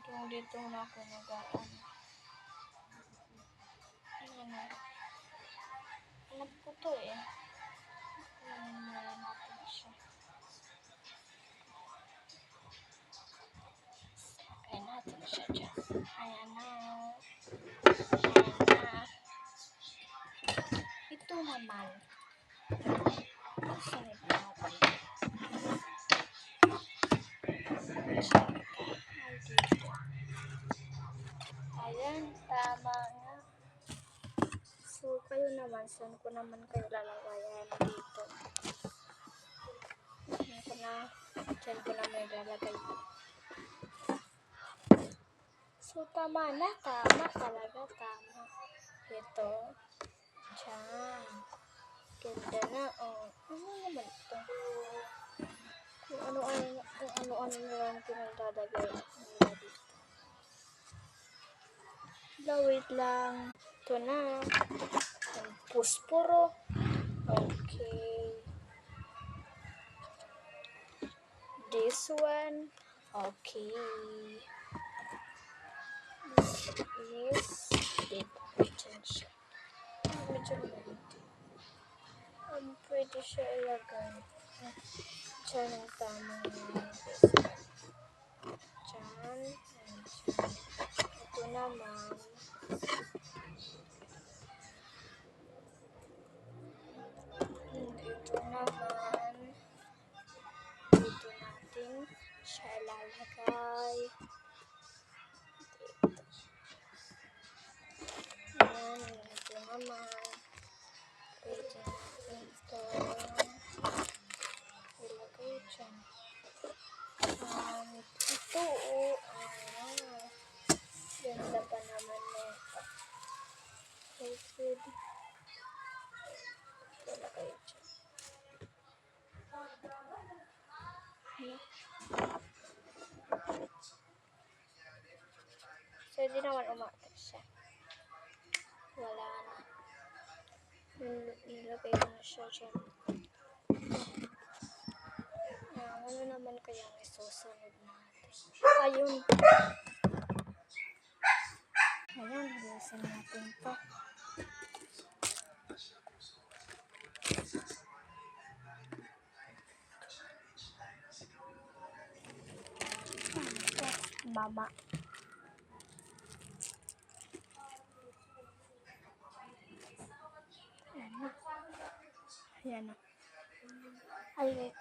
Kung dito na ako nagaan. Ano? Alam ko to eh. Ayan natin siya. Sakay natin siya dyan. Ayan na. Ayan na. Ito naman. Sunod natin. Ayan, tama nga. So, kayo naman, saan ko naman kayo lalagayan dito? Diyan ko na may lalagay. So, tama na. Tama talaga. Tama. Ito. Diyan. Ganda na. Oh. Ano naman ito? Kung ano-ano nilang pinalalagay nila dito. Wait lang. Ito na. Ang pusporo. Okay. This one. Okay. This dito. Diyan. Medyo malito. Pwede siya ilagay. Diyan ang tamang this one. Diyan. And diyan. Ito naman. Dito naman. Dito natin siya ilalagay. Ayan, ito naman. Pwede natin ito ilagay dyan. Ito, ganda pa naman na ito. Okay, pwede. Ilagay dyan. So, di naman umatak siya. Wala na. Nilagay ko na siya dyan. Ano naman kaya ang isusunod natin? Ayun. Ayan, bilisan natin to. Mama. Ayan na. Ayan na. Ay, wait.